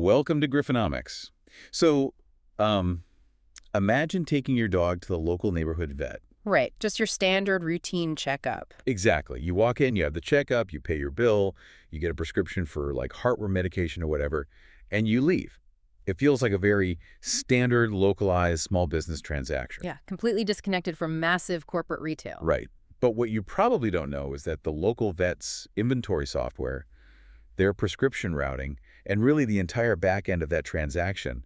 Welcome to Griffonomics. So, imagine taking your dog to the local neighborhood vet. Right, just your standard routine checkup. Exactly. You walk in, you have the checkup, you pay your bill, you get a prescription for like heartworm medication or whatever, and you leave. It feels like a very standard, localized small business transaction. Yeah, completely disconnected from massive corporate retail. Right. But what you probably don't know is that the local vet's inventory software, their prescription routing, and really the entire back end of that transaction,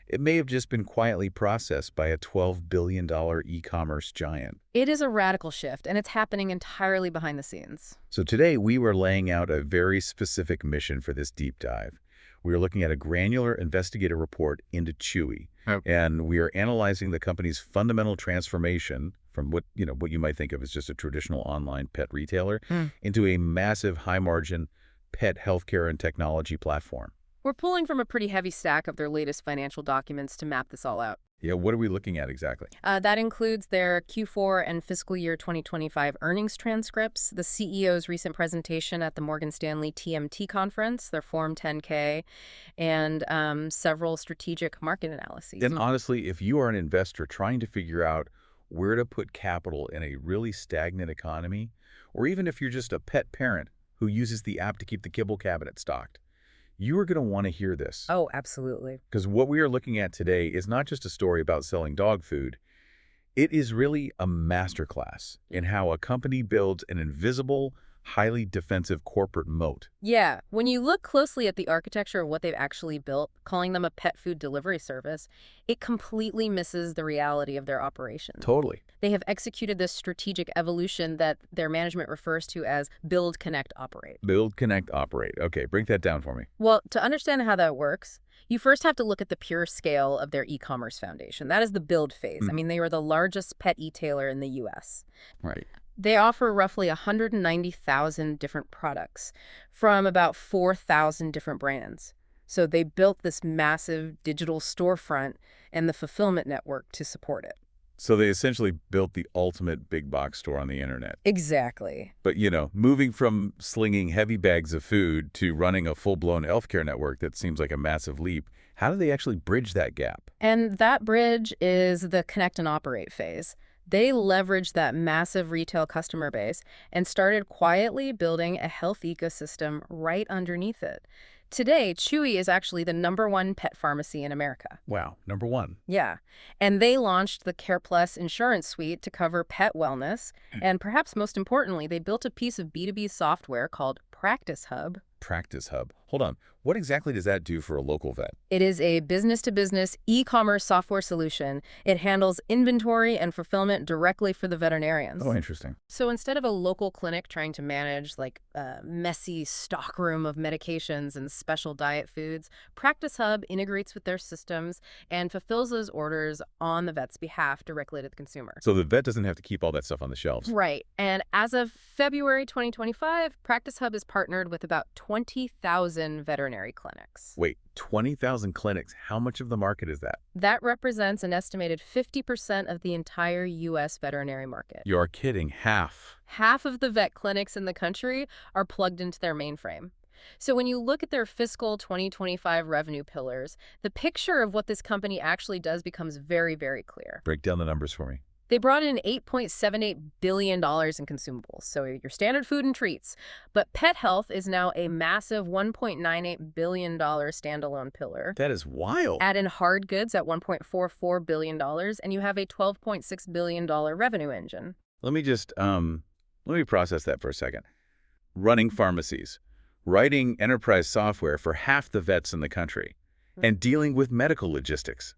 it may have just been quietly processed by a $12 billion e-commerce giant. It is a radical shift, and it's happening entirely behind the scenes. So today we were laying out a very specific mission for this deep dive. We are looking at a granular investigative report into Chewy, and we are analyzing the company's fundamental transformation from what you might think of as just a traditional online pet retailer into a massive high-margin pet healthcare and technology platform. We're pulling from a pretty heavy stack of their latest financial documents to map this all out. Yeah, what are we looking at exactly? That includes their Q4 and fiscal year 2025 earnings transcripts, the CEO's recent presentation at the Morgan Stanley TMT conference, their Form 10K, and several strategic market analyses. And honestly, if you are an investor trying to figure out where to put capital in a really stagnant economy, or even if you're just a pet parent who uses the app to keep the kibble cabinet stocked, you are going to want to hear this. Oh, absolutely. Because what we are looking at today is not just a story about selling dog food. It is really a masterclass in how a company builds an invisible, highly defensive corporate moat. Yeah, when you look closely at the architecture of what they've actually built, calling them a pet food delivery service, it completely misses the reality of their operation. Totally. They have executed this strategic evolution that their management refers to as build, connect, operate. Build, connect, operate. Okay, break that down for me. Well, to understand how that works, you first have to look at the pure scale of their e-commerce foundation. That is the build phase. I mean, they were the largest pet e-tailer in the U.S. Right. They offer roughly 190,000 different products from about 4,000 different brands. So they built this massive digital storefront and the fulfillment network to support it. So they essentially built the ultimate big box store on the internet. Exactly. But, moving from slinging heavy bags of food to running a full-blown healthcare network, that seems like a massive leap. How do they actually bridge that gap? And that bridge is the connect and operate phase. They leveraged that massive retail customer base and started quietly building a health ecosystem right underneath it. Today, Chewy is actually the #1 pet pharmacy in America. Wow, #1. Yeah. And they launched the Care Plus insurance suite to cover pet wellness. And perhaps most importantly, they built a piece of B2B software called Practice Hub. Practice Hub. Hold on. What exactly does that do for a local vet? It is a business-to-business e-commerce software solution. It handles inventory and fulfillment directly for the veterinarians. Oh, interesting. So instead of a local clinic trying to manage like a messy stockroom of medications and special diet foods, Practice Hub integrates with their systems and fulfills those orders on the vet's behalf directly to the consumer. So the vet doesn't have to keep all that stuff on the shelves. Right. And as of February 2025, Practice Hub is partnered with about 20,000 veterinary clinics. Wait, 20,000 clinics. How much of the market is that? That represents an estimated 50% of the entire U.S. veterinary market. You're kidding. Half. Half of the vet clinics in the country are plugged into their mainframe. So when you look at their fiscal 2025 revenue pillars, the picture of what this company actually does becomes very, very clear. Break down the numbers for me. They brought in $8.78 billion in consumables, so your standard food and treats. But pet health is now a massive $1.98 billion standalone pillar. That is wild. Add in hard goods at $1.44 billion, and you have a $12.6 billion revenue engine. Let me process that for a second. Running pharmacies, writing enterprise software for half the vets in the country, and dealing with medical logistics.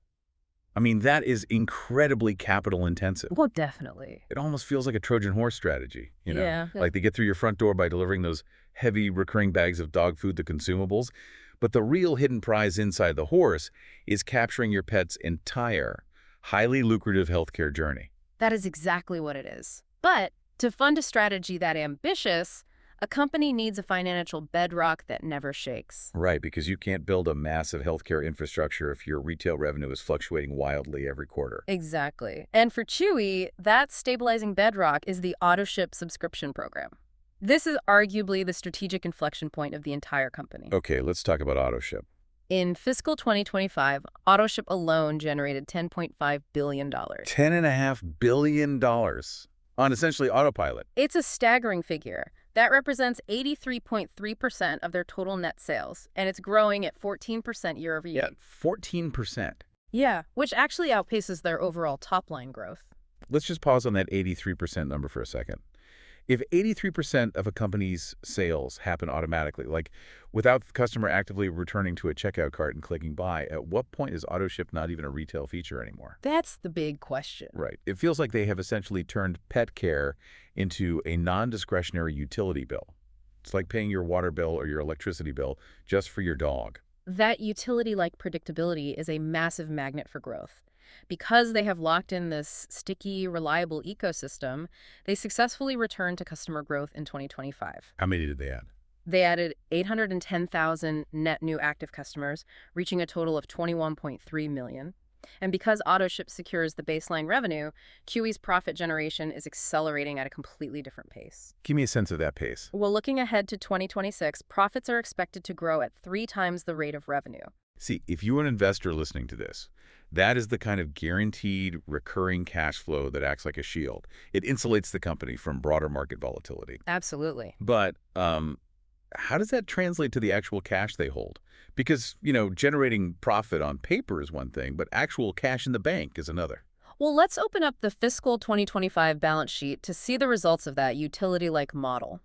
I mean, that is incredibly capital intensive. Well, definitely. It almost feels like a Trojan horse strategy, Yeah. Like they get through your front door by delivering those heavy recurring bags of dog food, the consumables. But the real hidden prize inside the horse is capturing your pet's entire, highly lucrative healthcare journey. That is exactly what it is. But to fund a strategy that ambitious, a company needs a financial bedrock that never shakes. Right, because you can't build a massive healthcare infrastructure if your retail revenue is fluctuating wildly every quarter. Exactly. And for Chewy, that stabilizing bedrock is the Autoship subscription program. This is arguably the strategic inflection point of the entire company. Okay, let's talk about Autoship. In fiscal 2025, Autoship alone generated $10.5 billion. $10.5 billion on essentially autopilot. It's a staggering figure. That represents 83.3% of their total net sales, and it's growing at 14% year over year. Yeah, 14%. Yeah, which actually outpaces their overall top-line growth. Let's just pause on that 83% number for a second. If 83% of a company's sales happen automatically, like without the customer actively returning to a checkout cart and clicking buy, at what point is Autoship not even a retail feature anymore? That's the big question. Right. It feels like they have essentially turned pet care into a non-discretionary utility bill. It's like paying your water bill or your electricity bill just for your dog. That utility-like predictability is a massive magnet for growth. Because they have locked in this sticky, reliable ecosystem, they successfully returned to customer growth in 2025. How many did they add? They added 810,000 net new active customers, reaching a total of 21.3 million. And because Autoship secures the baseline revenue, Chewy's profit generation is accelerating at a completely different pace. Give me a sense of that pace. Well, looking ahead to 2026, profits are expected to grow at 3 times the rate of revenue. See, if you're an investor listening to this, that is the kind of guaranteed recurring cash flow that acts like a shield. It insulates the company from broader market volatility. Absolutely. But how does that translate to the actual cash they hold? Because, generating profit on paper is one thing, but actual cash in the bank is another. Well, let's open up the fiscal 2025 balance sheet to see the results of that utility-like model.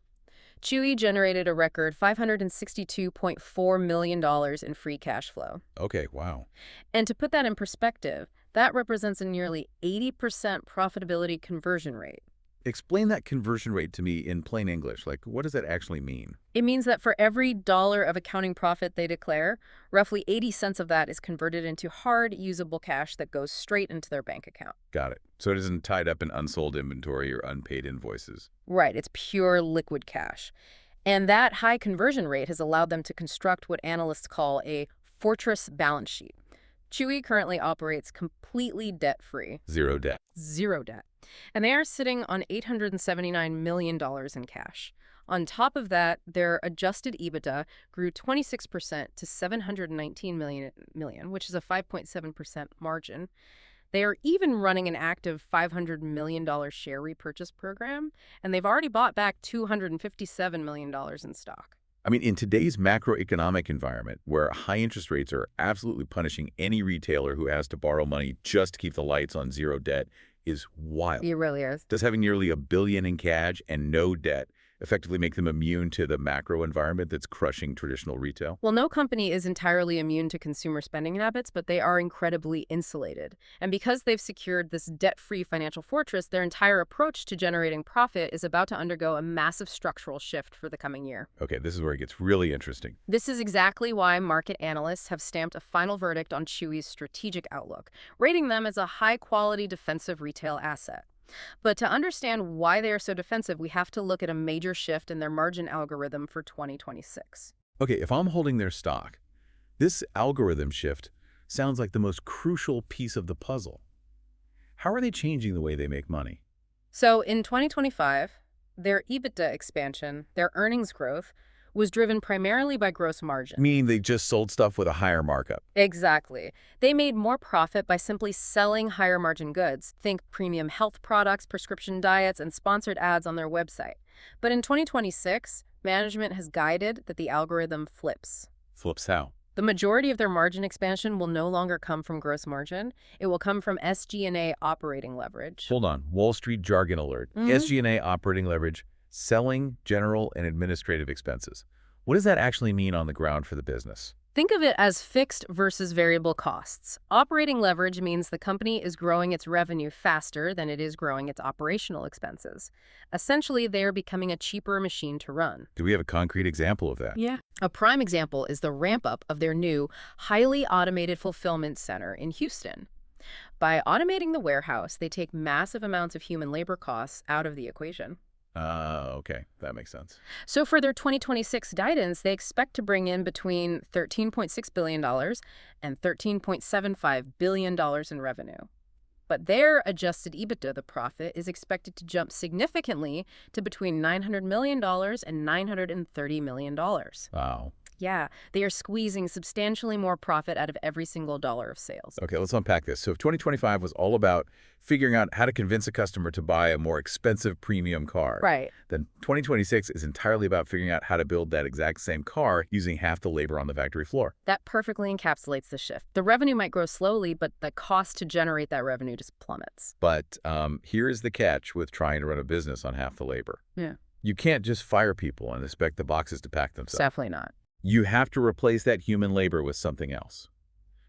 Chewy generated a record $562.4 million in free cash flow. Okay, wow. And to put that in perspective, that represents a nearly 80% profitability conversion rate. Explain that conversion rate to me in plain English. Like, what does that actually mean? It means that for every dollar of accounting profit they declare, roughly 80 cents of that is converted into hard, usable cash that goes straight into their bank account. Got it. So it isn't tied up in unsold inventory or unpaid invoices. Right, it's pure liquid cash. And that high conversion rate has allowed them to construct what analysts call a fortress balance sheet. Chewy currently operates completely debt-free. Zero debt. Zero debt. And they are sitting on $879 million in cash. On top of that, their adjusted EBITDA grew 26% to $719 million, which is a 5.7% margin. They are even running an active $500 million share repurchase program, and they've already bought back $257 million in stock. I mean, in today's macroeconomic environment, where high interest rates are absolutely punishing any retailer who has to borrow money just to keep the lights on, zero debt is wild. It really is. Does having nearly $1 billion in cash and no debt effectively make them immune to the macro environment that's crushing traditional retail? Well, no company is entirely immune to consumer spending habits, but they are incredibly insulated. And because they've secured this debt-free financial fortress, their entire approach to generating profit is about to undergo a massive structural shift for the coming year. Okay, this is where it gets really interesting. This is exactly why market analysts have stamped a final verdict on Chewy's strategic outlook, rating them as a high-quality defensive retail asset. But to understand why they are so defensive, we have to look at a major shift in their margin algorithm for 2026. Okay, if I'm holding their stock, this algorithm shift sounds like the most crucial piece of the puzzle. How are they changing the way they make money? So in 2025, their EBITDA expansion, their earnings growth, was driven primarily by gross margin. Meaning they just sold stuff with a higher markup. Exactly. They made more profit by simply selling higher margin goods. Think premium health products, prescription diets, and sponsored ads on their website. But in 2026, management has guided that the algorithm flips. Flips how? The majority of their margin expansion will no longer come from gross margin. It will come from SG&A operating leverage. Hold on. Wall Street jargon alert. SG&A operating leverage, selling, general, and administrative expenses. What does that actually mean on the ground for the business? Think of it as fixed versus variable costs. Operating leverage means the company is growing its revenue faster than it is growing its operational expenses. Essentially, they are becoming a cheaper machine to run. Do we have a concrete example of that? Yeah. A prime example is the ramp-up of their new, highly automated fulfillment center in Houston. By automating the warehouse, they take massive amounts of human labor costs out of the equation. Okay. That makes sense. So for their 2026 guidance, they expect to bring in between $13.6 billion and $13.75 billion in revenue. But their adjusted EBITDA, the profit, is expected to jump significantly to between $900 million and $930 million. Wow. Yeah, they are squeezing substantially more profit out of every single dollar of sales. Okay, let's unpack this. So if 2025 was all about figuring out how to convince a customer to buy a more expensive premium car, Right. then 2026 is entirely about figuring out how to build that exact same car using half the labor on the factory floor. That perfectly encapsulates the shift. The revenue might grow slowly, but the cost to generate that revenue just plummets. But here is the catch with trying to run a business on half the labor. Yeah. You can't just fire people and expect the boxes to pack themselves. Definitely not. You have to replace that human labor with something else,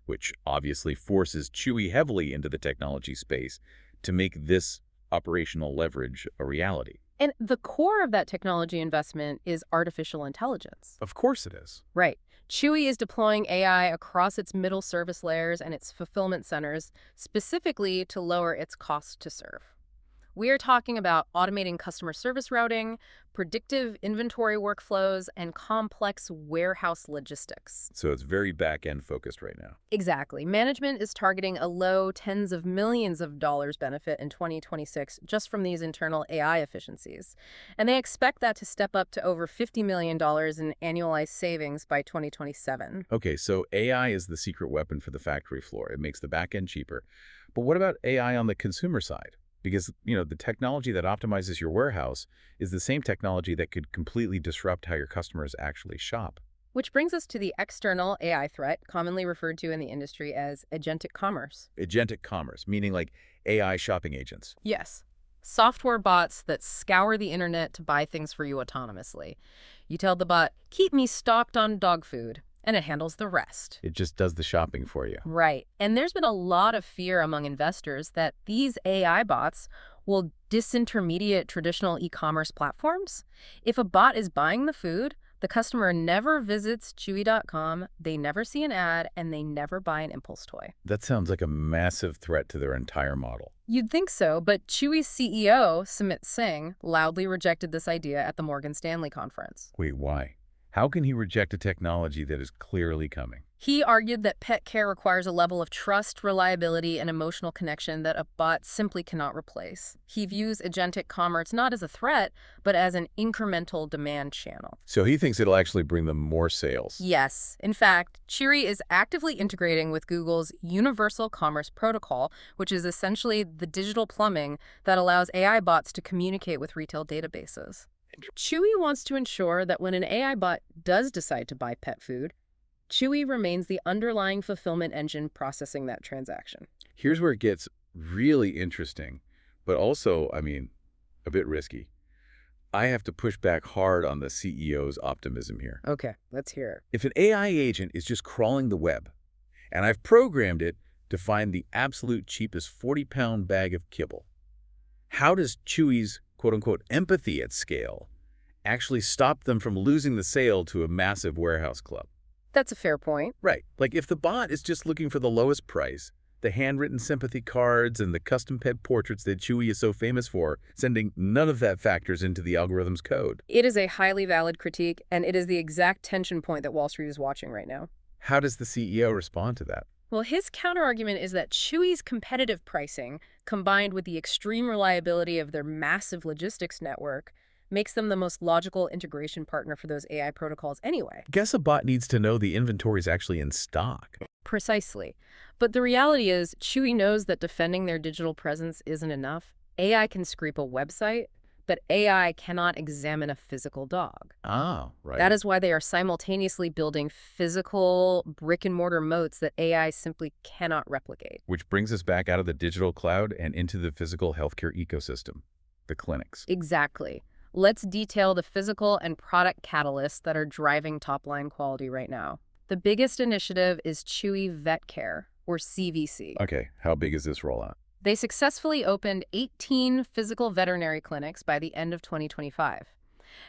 which obviously forces Chewy heavily into the technology space to make this operational leverage a reality. And the core of that technology investment is artificial intelligence. Of course it is. Right. Chewy is deploying AI across its middle service layers and its fulfillment centers, specifically to lower its cost to serve. We are talking about automating customer service routing, predictive inventory workflows, and complex warehouse logistics. So it's very back-end focused right now. Exactly. Management is targeting a low tens of millions of dollars benefit in 2026 just from these internal AI efficiencies. And they expect that to step up to over $50 million in annualized savings by 2027. Okay, so AI is the secret weapon for the factory floor. It makes the back-end cheaper. But what about AI on the consumer side? Because, the technology that optimizes your warehouse is the same technology that could completely disrupt how your customers actually shop. Which brings us to the external AI threat, commonly referred to in the industry as Agentic Commerce. Agentic commerce, meaning like AI shopping agents. Yes. Software bots that scour the internet to buy things for you autonomously. You tell the bot, keep me stocked on dog food, and it handles the rest. It just does the shopping for you. Right. And there's been a lot of fear among investors that these AI bots will disintermediate traditional e-commerce platforms. If a bot is buying the food, the customer never visits Chewy.com, they never see an ad, and they never buy an impulse toy. That sounds like a massive threat to their entire model. You'd think so, but Chewy's CEO, Sumit Singh, loudly rejected this idea at the Morgan Stanley conference. Wait, why? How can he reject a technology that is clearly coming? He argued that pet care requires a level of trust, reliability, and emotional connection that a bot simply cannot replace. He views agentic commerce not as a threat, but as an incremental demand channel. So he thinks it'll actually bring them more sales. Yes. In fact, Chewy is actively integrating with Google's Universal Commerce Protocol, which is essentially the digital plumbing that allows AI bots to communicate with retail databases. Chewy wants to ensure that when an AI bot does decide to buy pet food, Chewy remains the underlying fulfillment engine processing that transaction. Here's where it gets really interesting, but also, a bit risky. I have to push back hard on the CEO's optimism here. Okay, let's hear it. If an AI agent is just crawling the web, and I've programmed it to find the absolute cheapest 40-pound bag of kibble, how does Chewy's quote-unquote empathy at scale actually stop them from losing the sale to a massive warehouse club? That's a fair point. Right. Like if the bot is just looking for the lowest price, the handwritten sympathy cards and the custom pet portraits that Chewy is so famous for, sending none of that factors into the algorithm's code. It is a highly valid critique, and it is the exact tension point that Wall Street is watching right now. How does the CEO respond to that? Well, his counterargument is that Chewy's competitive pricing, combined with the extreme reliability of their massive logistics network, makes them the most logical integration partner for those AI protocols anyway. Guess a bot needs to know the inventory is actually in stock. Precisely. But the reality is, Chewy knows that defending their digital presence isn't enough. AI can scrape a website, but AI cannot examine a physical dog. Ah, right. That is why they are simultaneously building physical brick-and-mortar moats that AI simply cannot replicate. Which brings us back out of the digital cloud and into the physical healthcare ecosystem, the clinics. Exactly. Let's detail the physical and product catalysts that are driving top-line quality right now. The biggest initiative is Chewy Vet Care, or CVC. Okay, how big is this rollout? They successfully opened 18 physical veterinary clinics by the end of 2025.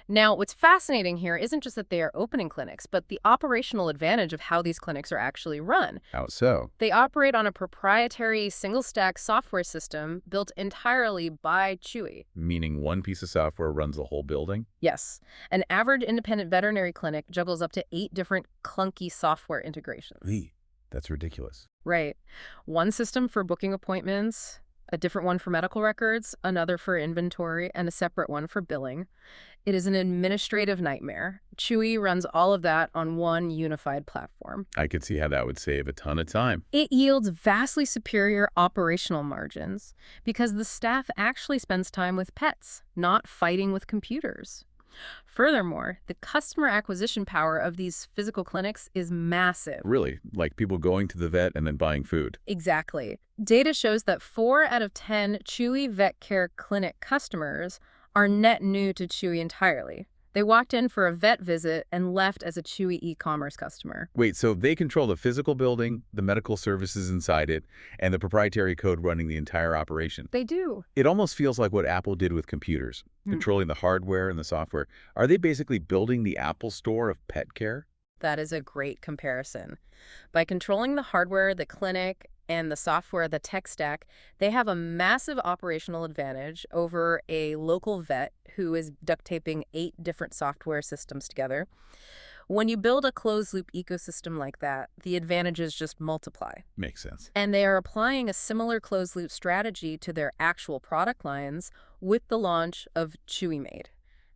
Now, what's fascinating here isn't just that they are opening clinics, but the operational advantage of how these clinics are actually run. How so? They operate on a proprietary single-stack software system built entirely by Chewy. Meaning one piece of software runs the whole building? Yes. An average independent veterinary clinic juggles up to 8 different clunky software integrations. That's ridiculous. Right. One system for booking appointments, a different one for medical records, another for inventory, and a separate one for billing. It is an administrative nightmare. Chewy runs all of that on one unified platform. I could see how that would save a ton of time. It yields vastly superior operational margins because the staff actually spends time with pets, not fighting with computers. Furthermore, the customer acquisition power of these physical clinics is massive. Really, like people going to the vet and then buying food. Exactly. Data shows that 4 out of 10 Chewy Vet Care Clinic customers are net new to Chewy entirely. They walked in for a vet visit and left as a Chewy e-commerce customer. Wait, so they control the physical building, the medical services inside it, and the proprietary code running the entire operation? They do. It almost feels like what Apple did with computers, controlling the hardware and the software. Are they basically building the Apple Store of pet care? That is a great comparison. By controlling the hardware, the clinic, and the software, the tech stack, they have a massive operational advantage over a local vet who is duct taping 8 different software systems together. When you build a closed-loop ecosystem like that, the advantages just multiply. Makes sense. And they are applying a similar closed-loop strategy to their actual product lines with the launch of Chewy Made.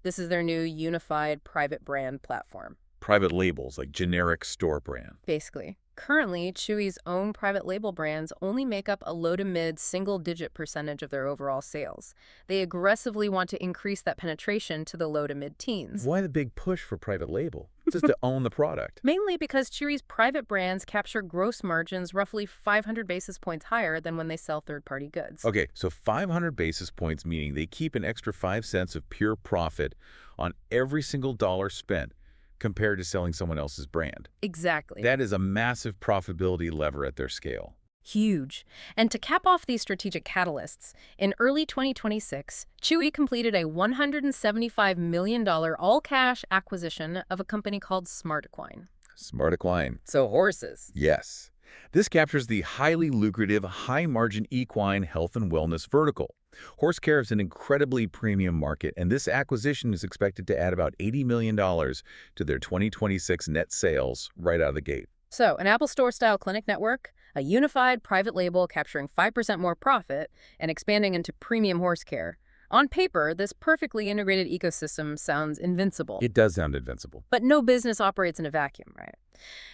This is their new unified private brand platform. Private labels, like generic store brand. Basically. Currently, Chewy's own private label brands only make up a low to mid single-digit percentage of their overall sales. They aggressively want to increase that penetration to the low to mid-teens. Why the big push for private label? Just to own the product. Mainly because Chewy's private brands capture gross margins roughly 500 basis points higher than when they sell third-party goods. Okay, so 500 basis points, meaning they keep an extra 5 cents of pure profit on every single dollar spent, compared to selling someone else's brand. Exactly. That is a massive profitability lever at their scale. Huge. And to cap off these strategic catalysts, in early 2026, Chewy completed a $175 million all-cash acquisition of a company called Smart Equine. Smart Equine. So horses. Yes. This captures the highly lucrative, high-margin equine health and wellness vertical. Horse care is an incredibly premium market, and this acquisition is expected to add about $80 million to their 2026 net sales right out of the gate. So, an Apple Store-style clinic network, a unified private label capturing 5% more profit, and expanding into premium horse care. On paper, this perfectly integrated ecosystem sounds invincible. It does sound invincible. But no business operates in a vacuum, right?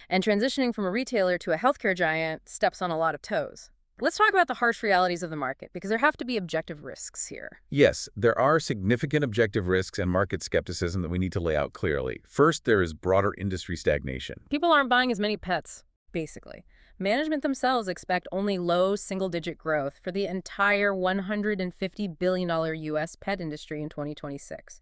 And transitioning from a retailer to a healthcare giant steps on a lot of toes. Let's talk about the harsh realities of the market, because there have to be objective risks here. Yes, there are significant objective risks and market skepticism that we need to lay out clearly. First, there is broader industry stagnation. People aren't buying as many pets, basically. Management themselves expect only low single-digit growth for the entire $150 billion U.S. pet industry in 2026.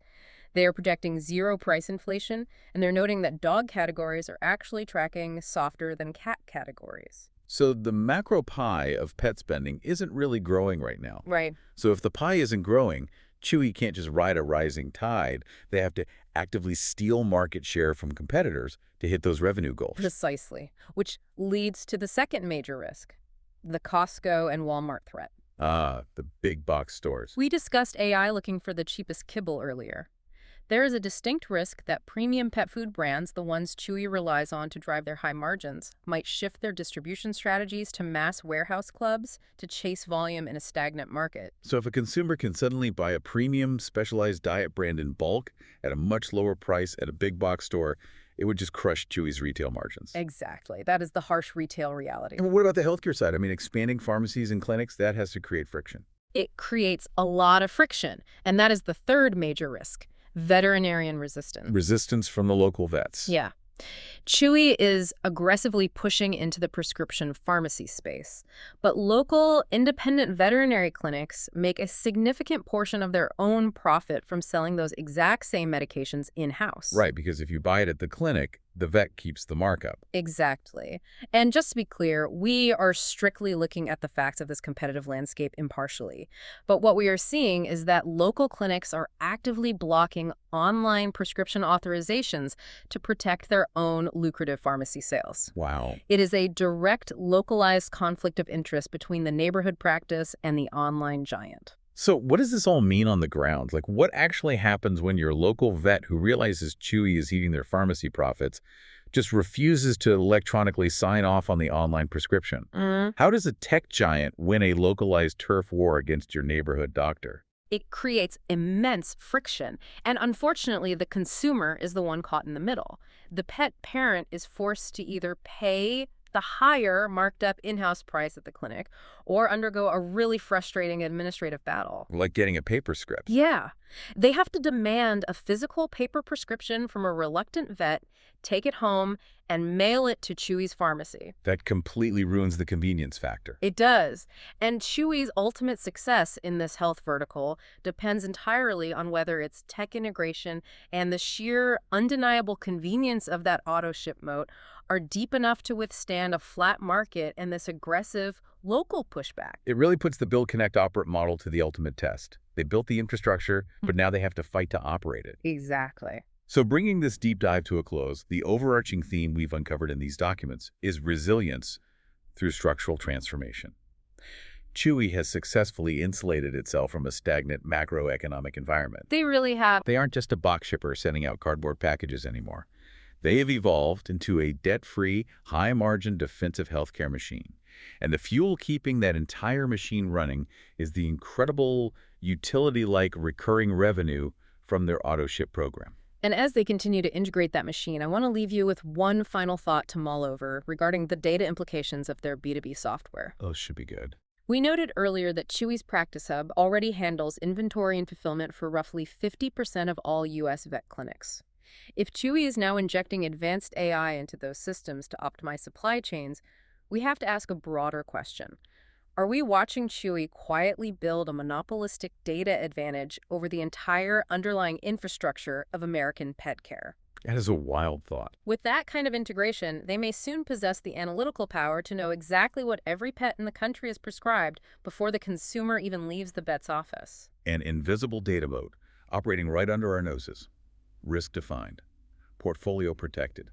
They are projecting zero price inflation, and they're noting that dog categories are actually tracking softer than cat categories. So the macro pie of pet spending isn't really growing right now. Right. So if the pie isn't growing, Chewy can't just ride a rising tide. They have to actively steal market share from competitors to hit those revenue goals. Precisely. Which leads to the second major risk, the Costco and Walmart threat. Ah, the big box stores. We discussed AI looking for the cheapest kibble earlier. There is a distinct risk that premium pet food brands, the ones Chewy relies on to drive their high margins, might shift their distribution strategies to mass warehouse clubs to chase volume in a stagnant market. So if a consumer can suddenly buy a premium specialized diet brand in bulk at a much lower price at a big box store, it would just crush Chewy's retail margins. Exactly. That is the harsh retail reality. And what about the healthcare side? I mean, expanding pharmacies and clinics, that has to create friction. It creates a lot of friction, and that is the third major risk. Veterinarian resistance. Resistance from the local vets. Yeah. Chewy is aggressively pushing into the prescription pharmacy space, but local independent veterinary clinics make a significant portion of their own profit from selling those exact same medications in-house. Right, because if you buy it at the clinic, the vet keeps the markup. Exactly. And just to be clear, we are strictly looking at the facts of this competitive landscape impartially. But what we are seeing is that local clinics are actively blocking online prescription authorizations to protect their own lucrative pharmacy sales. Wow. It is a direct, localized conflict of interest between the neighborhood practice and the online giant. So what does this all mean on the ground? Like, what actually happens when your local vet who realizes Chewy is eating their pharmacy profits just refuses to electronically sign off on the online prescription. How does a tech giant win a localized turf war against your neighborhood doctor? It creates immense friction, and unfortunately, the consumer is the one caught in the middle. The pet parent is forced to either pay the higher marked up in-house price at the clinic or undergo a really frustrating administrative battle. Like getting a paper script. Yeah. They have to demand a physical paper prescription from a reluctant vet, take it home, and mail it to Chewy's pharmacy. That completely ruins the convenience factor. It does. And Chewy's ultimate success in this health vertical depends entirely on whether its tech integration and the sheer undeniable convenience of that Autoship moat are deep enough to withstand a flat market and this aggressive local pushback. It really puts the build, connect, operate model to the ultimate test. They built the infrastructure, but now they have to fight to operate it. Exactly. So bringing this deep dive to a close, the overarching theme we've uncovered in these documents is resilience through structural transformation. Chewy has successfully insulated itself from a stagnant macroeconomic environment. They really have. They aren't just a box shipper sending out cardboard packages anymore. They have evolved into a debt-free, high-margin defensive healthcare machine. And the fuel keeping that entire machine running is the incredible utility-like recurring revenue from their Autoship program. And as they continue to integrate that machine, I want to leave you with one final thought to mull over regarding the data implications of their B2B software. Those should be good. We noted earlier that Chewy's Practice Hub already handles inventory and fulfillment for roughly 50% of all U.S. vet clinics. If Chewy is now injecting advanced AI into those systems to optimize supply chains, we have to ask a broader question. Are we watching Chewy quietly build a monopolistic data advantage over the entire underlying infrastructure of American pet care? That is a wild thought. With that kind of integration, they may soon possess the analytical power to know exactly what every pet in the country is prescribed before the consumer even leaves the vet's office. An invisible data moat operating right under our noses. Risk defined. Portfolio protected.